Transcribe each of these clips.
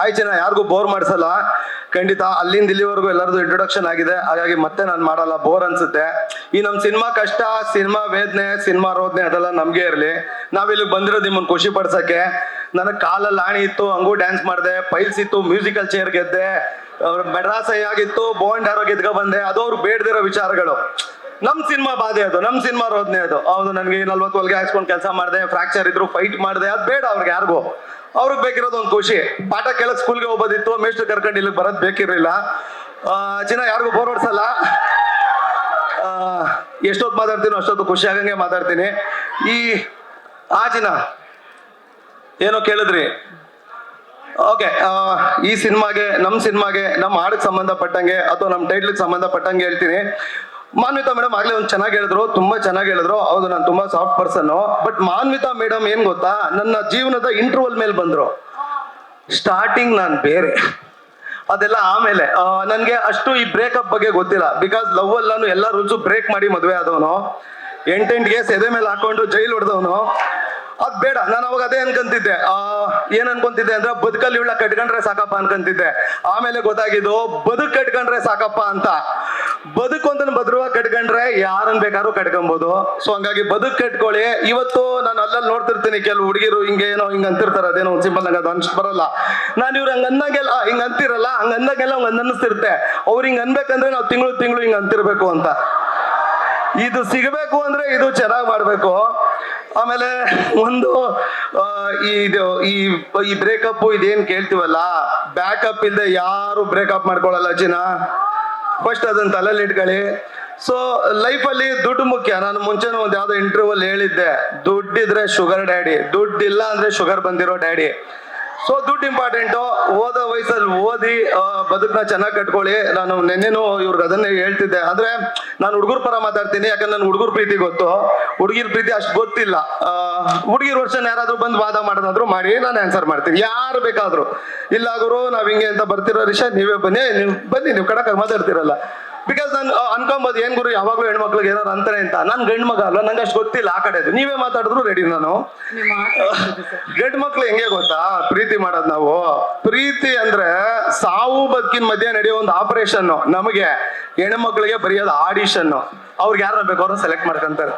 ಆಯ್ತು ಯಾರಿಗೂ ಬೋರ್ ಮಾಡಿಸಲ್ಲ ಖಂಡಿತ. ಅಲ್ಲಿಂದ ಇಲ್ಲಿವರೆಗೂ ಎಲ್ಲರದು ಇಂಟ್ರೊಡಕ್ಷನ್ ಆಗಿದೆ, ಹಾಗಾಗಿ ಮತ್ತೆ ನಾನು ಮಾಡಲ್ಲ, ಬೋರ್ ಅನ್ಸುತ್ತೆ. ಈ ನಮ್ ಸಿನಿಮಾ ಕಷ್ಟ, ಸಿನಿಮಾ ವೇದನೆ, ಸಿನಿಮಾ ರೋದನೆ ಅದೆಲ್ಲ ನಮ್ಗೆ ಇರ್ಲಿ. ನಾವಿಲ್ಲಿ ಬಂದಿರೋದು ನಿಮ್ಮನ್ನ ಖುಷಿ ಪಡ್ಸಕ್ಕೆ. ನನಗೆ ಕಾಲಲ್ಲಿ ಆಣಿ ಇತ್ತು, ಹಂಗೂ ಡ್ಯಾನ್ಸ್ ಮಾಡಿದೆ, ಪೈಲ್ಸ್ ಇತ್ತು, ಮ್ಯೂಸಿಕಲ್ ಚೇರ್ ಗೆದ್ದೆ, ಮೆಡ್ರಾಸ್ ಆಗಿತ್ತು, ಬೋಂಡ್ ಯಾರೋ ಗೆದ್ಕ ಬಂದೆ. ಅದು ಅವ್ರು ಬೇಡದಿರೋ ವಿಚಾರಗಳು. ನಮ್ ಸಿನಿಮಾ ಬಾಧೆ ಅದು, ನಮ್ ಸಿನಿಮಾ ರೋದನೆ ಅದು. ಹೌದು, ನನಗೆ 40 ಹೊಲಿಗೆ ಹಾಕ್ಸ್ಕೊಂಡು ಕೆಲಸ ಮಾಡಿದೆ, ಫ್ರಾಕ್ಚರ್ ಇದ್ರು, ಫೈಟ್ ಮಾಡಿದೆ, ಅದು ಬೇಡ ಅವ್ರಿಗೆ ಯಾರಿಗೂ. ಅವ್ರಿಗೆ ಬೇಕಿರೋದು ಒಂದು ಖುಷಿ. ಪಾಠ ಕೇಳಕ್ ಸ್ಕೂಲ್ಗೆ ಹೋಗೋದಿತ್ತು, ಮೇಷ್ಟ್ರು ಕರ್ಕೊಂಡು ಇಲ್ಲಿಗೆ ಬರೋದು ಬೇಕಿರಲಿಲ್ಲ. ಯಾರಿಗೂ ಬೋರ್ ಹೊಡ್ಸಲ್ಲ. ಎಷ್ಟೊತ್ತು ಮಾತಾಡ್ತೀನೋ ಅಷ್ಟೊತ್ತು ಖುಷಿ ಆಗಂಗೆ ಮಾತಾಡ್ತೀನಿ. ಏನೋ ಕೇಳಿದ್ರಿ. ಓಕೆ, ಈ ಸಿನಿಮಾಗೆ, ನಮ್ಮ ಹಾಡಿಗೆ ಸಂಬಂಧಪಟ್ಟಂಗೆ ಅಥವಾ ನಮ್ಮ ಟೈಟ್ಲಿಗೆ ಸಂಬಂಧಪಟ್ಟಂಗೆ ಹೇಳ್ತೀನಿ. ಮಾನ್ವಿತಾ ಮೇಡಮ್ ಆಗ್ಲೇ ಒಂದು ಚೆನ್ನಾಗಿ ಹೇಳಿದ್ರು, ತುಂಬಾ ಚೆನ್ನಾಗಿ ಹೇಳಿದ್ರು. ಹೌದು, ನಾನು ತುಂಬಾ soft person. But Manvita madam ಏನ್ ಗೊತ್ತಾ, ನನ್ನ ಜೀವನದ ಇಂಟರ್ವಲ್ ಮೇಲೆ ಬಂದ್ರು. ಸ್ಟಾರ್ಟಿಂಗ್ ನಾನು ಬೇರೆ, ಅದೆಲ್ಲ ಆಮೇಲೆ. ನನ್ಗೆ ಅಷ್ಟು ಈ ಬ್ರೇಕಪ್ ಬಗ್ಗೆ ಗೊತ್ತಿಲ್ಲ. ಬಿಕಾಸ್ ಲವ್ ಅಲ್ಲಿ ನಾನು ಎಲ್ಲ ರೂಲ್ಸು ಬ್ರೇಕ್ ಮಾಡಿ ಮದುವೆ ಆದವನು, 8 ಎದೆ ಮೇಲೆ ಹಾಕೊಂಡು ಜೈಲ್ ಹೊಡೆದವನು. ಅದ್ ಬೇಡ. ನಾನು ಅವಾಗ ಅದೇ ಅನ್ಕೊಂತಿದ್ದೆ. ಏನ್ ಅನ್ಕೊಂತಿದ್ದೆ ಅಂದ್ರೆ, ಬದುಕಲ್ಲಿ ಇವಳ ಕಟ್ಕೊಂಡ್ರೆ ಸಾಕಪ್ಪ ಅನ್ಕೊಂತಿದ್ದೆ. ಆಮೇಲೆ ಗೊತ್ತಾಗಿದ್ದು ಬದುಕ್ ಕಟ್ಕೊಂಡ್ರೆ ಸಾಕಪ್ಪ ಅಂತ. ಬದುಕು ಅಂತ ಭದ್ರವಾಗಿ ಕಟ್ಕೊಂಡ್ರೆ ಯಾರನ್ ಬೇಕಾದ್ರೂ ಕಟ್ಕೊಬಹುದು. ಸೊ ಹಂಗಾಗಿ ಬದುಕ್ ಕಟ್ಕೊಳ್ಳಿ. ಇವತ್ತು ನಾನು ಅಲ್ಲಲ್ಲಿ ನೋಡ್ತಿರ್ತೀನಿ, ಕೆಲವು ಹುಡುಗಿರು ಹಿಂಗೇನೋ ಹಿಂಗ ಅಂತಿರ್ತಾರೆ, ಅದೇನೋ ಒಂದು ಸಿಂಪಲ್ ಆಗಿ ಅದು ಅನ್ಸ್ ಬರಲ್ಲ. ನಾನು ಇವ್ರು ಹಂಗ ಅಂದಾಗೆಲ್ಲ ಹಿಂಗ ಅಂತಿರಲ್ಲ, ಹಂಗ ಅಂದಾಗೆಲ್ಲ ಹಂಗ ಅನ್ನಿಸ್ತಿರುತ್ತೆ. ಅವ್ರು ಹಿಂಗ ಅನ್ಬೇಕಂದ್ರೆ ನಾವು ತಿಂಗಳು ಹಿಂಗ ಅಂತಿರ್ಬೇಕು ಅಂತ. ಇದು ಸಿಗಬೇಕು ಅಂದ್ರೆ ಇದು ಚೆನ್ನಾಗಿ ಮಾಡ್ಬೇಕು. ಆಮೇಲೆ ಒಂದು ಈ ಬ್ರೇಕಪ್ ಇದೇನ್ ಕೇಳ್ತೀವಲ್ಲ, ಬ್ಯಾಕಪ್ ಇಲ್ಲದೆ ಯಾರು ಬ್ರೇಕಪ್ ಮಾಡ್ಕೊಳಲ್ಲ ಚಿನ್ನ. ಫಸ್ಟ್ ಅದನ್ನ ತಲೆಯಲ್ಲಿ ಇಟ್ಕೊಳ್ಳಿ. ಸೊ ಲೈಫಲ್ಲಿ ದುಡ್ಡು ಮುಖ್ಯ. ನಾನು ಮುಂಚೆನೂ ಒಂದು ಯಾವ್ದೋ ಇಂಟರ್ವ್ಯೂ ಅಲ್ಲಿ ಹೇಳಿದ್ದೆ, ದುಡ್ಡಿದ್ರೆ ಶುಗರ್ ಡ್ಯಾಡಿ, ದುಡ್ಡಿಲ್ಲ ಅಂದ್ರೆ ಶುಗರ್ ಬಂದಿರೋ ಡ್ಯಾಡಿ. ಸೊ ದುಡ್ಡು ಇಂಪಾರ್ಟೆಂಟು. ಓದೋ ವಯಸ್ಸಲ್ಲಿ ಓದಿ ಬದುಕನ್ನ ಚೆನ್ನಾಗಿ ಕಟ್ಕೊಳ್ಳಿ. ನಾನು ನೆನ್ನೆನೂ ಇವ್ರಿಗೆ ಅದನ್ನೇ ಹೇಳ್ತಿದ್ದೆ. ಅಂದ್ರೆ ನಾನು ಹುಡುಗರ ಪರ ಮಾತಾಡ್ತೀನಿ, ಯಾಕಂದ್ರೆ ನನ್ ಹುಡುಗರ ಪ್ರೀತಿ ಗೊತ್ತು, ಹುಡುಗಿರ್ ಪ್ರೀತಿ ಅಷ್ಟು ಗೊತ್ತಿಲ್ಲ. ಹುಡುಗಿರ್ ವರ್ಷನ್ ಯಾರಾದ್ರೂ ಬಂದು ವಾದ ಮಾಡೋದಾದ್ರು ಮಾಡಿ, ನಾನು ಆನ್ಸರ್ ಮಾಡ್ತೀನಿ, ಯಾರು ಬೇಕಾದ್ರು. ಇಲ್ಲ ಗುರು ನಾವ್ ಹಿಂಗೆ ಅಂತ ಬರ್ತಿರೋ ವಿಷಯ ನೀವೇ ಬನ್ನಿ ನೀವು ಕಡಕಾಗಿ ಮಾತಾಡ್ತಿರಲ್ಲ. ಬಿಕಾಸ್ ನಾನು ಅನ್ಕೊಂಬೋದು, ಏನ್ ಗುರು ಯಾವಾಗ್ಲೂ ಹೆಣ್ಮಕ್ಳಿಗೆ ಏನಾರು ಅಂತಾರೆ ಅಂತ. ನಾನು ಗಂಡು ಮಗ ಅಲ್ಲ, ನಂಗೆ ಅಷ್ಟು ಗೊತ್ತಿಲ್ಲ ಆ ಕಡೆ. ನೀವೇ ಮಾತಾಡಿದ್ರು ರೆಡಿ ನಾನು. ಗಂಡು ಮಕ್ಳು ಹೆಂಗೆ ಗೊತ್ತಾ ಪ್ರೀತಿ ಮಾಡೋದು ನಾವು. ಪ್ರೀತಿ ಅಂದ್ರೆ ಸಾವು ಬದುಕಿನ ಮಧ್ಯೆ ನಡೆಯೋ ಒಂದು ಆಪರೇಷನ್. ನಮಗೆ ಹೆಣ್ಮಕ್ಳಿಗೆ ಬರೆಯೋದು ಆಡಿಷನ್. ಅವ್ರಿಗೆ ಯಾರ ಬೇಕು ಅವ್ರನ್ನ ಸೆಲೆಕ್ಟ್ ಮಾಡ್ಕೊಂತಾರೆ.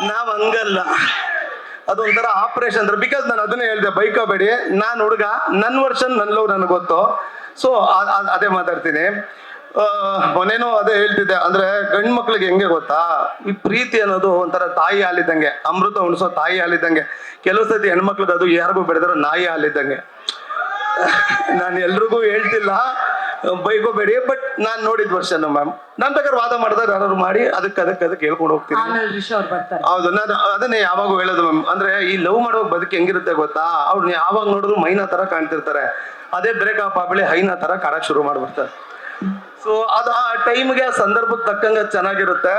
ನಾವ್ ಹಂಗಲ್ಲ, ಅದೊಂಥರ ಆಪರೇಷನ್. ಬಿಕಾಸ್ ನಾನು ಅದನ್ನೇ ಹೇಳ್ದೆ, ಬೈಕೋಬೇಡಿ, ನಾನು ಹುಡುಗ, ನನ್ನ ವರ್ಷನ್ ನನ್ನ ಲವ್ ನನಗೆ ಗೊತ್ತು. ಸೊ ಅದೇ ಮಾತಾಡ್ತೀನಿ. ಮೊನ್ನೇನೋ ಅದೇ ಹೇಳ್ತಿದ್ದೆ. ಅಂದ್ರೆ ಗಂಡು ಮಕ್ಳಿಗೆ ಹೆಂಗೆ ಗೊತ್ತಾ, ಈ ಪ್ರೀತಿ ಅನ್ನೋದು ಒಂಥರ ತಾಯಿ ಹಾಲಿದ್ದಂಗೆ, ಅಮೃತ ಉಣಿಸೋ ತಾಯಿ ಹಾಲಿದ್ದಂಗೆ. ಕೆಲವು ಸತಿ ಹೆಣ್ಮಕ್ಳಿಗೆ ಅದು ಯಾರಿಗೂ ಬೆಳೆದಿರೋ ನಾಯಿ ಹಾಲಿದ್ದಂಗೆ. ನಾನು ಎಲ್ರಿಗೂ ಹೇಳ್ತಿಲ್ಲ, ಬೈಕೋಬೇಡಿ. ಬಟ್ ನಾನ್ ನೋಡಿದ ವರ್ಷನು ಮ್ಯಾಮ್, ನಾನ್ ಬೇಕಾದ್ರೆ ವಾದ ಮಾಡಿದ್ರೆ ಯಾರು ಮಾಡಿ ಅದಕ್ಕೆ ಹೇಳ್ಕೊಂಡು ಹೋಗ್ತೀನಿ. ಹೌದು, ನಾನು ಅದನ್ನೇ ಯಾವಾಗೂ ಹೇಳೋದು ಮ್ಯಾಮ್. ಅಂದ್ರೆ ಈ ಲವ್ ಮಾಡೋ ಬದುಕು ಹೆಂಗಿರುತ್ತೆ ಗೊತ್ತಾ, ಅವ್ರನ್ನ ಯಾವಾಗ ನೋಡಿದ್ರು ಮೈನಾ ತರ ಕಾಣ್ತಿರ್ತಾರೆ. ಅದೇ ಬ್ರೇಕಪ್ ಆಗ್ಬಿಡಿ ಹೈನಾ ತರ ಕಾಣಕ್ ಶುರು ಮಾಡ್ಬಿಡ್ತಾರೆ. ಸೊ ಅದು ಆ ಟೈಮ್ಗೆ, ಸಂದರ್ಭಕ್ಕೆ ತಕ್ಕಂಗೆ ಚೆನ್ನಾಗಿರುತ್ತೆ.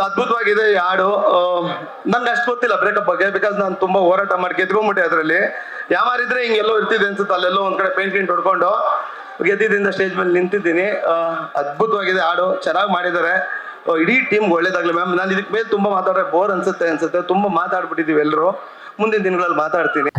ಅದ್ಭುತವಾಗಿದೆ ಈ ಹಾಡು. ನಂಗೆ ಅಷ್ಟು ಗೊತ್ತಿಲ್ಲ ಬ್ರೇಕಪ್ ಬಗ್ಗೆ, ಬಿಕಾಸ್ ನಾನು ತುಂಬಾ ಹೋರಾಟ ಮಾಡಿ ಗೆದ್ಕೊಂಡ್ಬಿಟ್ಟೆ ಅದ್ರಲ್ಲಿ. ಯಾವಾರಿದ್ರೆ ಹಿಂಗೆಲ್ಲೋ ಇರ್ತಿದೆ ಅನ್ಸುತ್ತೆ, ಅಲ್ಲೆಲ್ಲೋ ಒಂದ್ ಕಡೆ ಪೇಂಟ್ ಹೊಡ್ಕೊಂಡು ಗೆದ್ದಿದ್ದರಿಂದ ಸ್ಟೇಜ್ ಮೇಲೆ ನಿಂತಿದ್ದೀನಿ. ಅದ್ಭುತವಾಗಿದೆ ಹಾಡು, ಚೆನ್ನಾಗಿ ಮಾಡಿದ್ದಾರೆ. ಇಡೀ ಟೀಮ್ಗೆ ಒಳ್ಳೇದಾಗ್ಲಿ ಮ್ಯಾಮ್. ನಾನು ಇದಕ್ಕೆ ಮೇಲೆ ತುಂಬಾ ಮಾತಾಡ್ರೆ ಬೋರ್ ಅನ್ಸುತ್ತೆ. ತುಂಬಾ ಮಾತಾಡ್ಬಿಟ್ಟಿದೀವಿ ಎಲ್ಲರೂ. ಮುಂದಿನ ದಿನಗಳಲ್ಲಿ ಮಾತಾಡ್ತೀನಿ.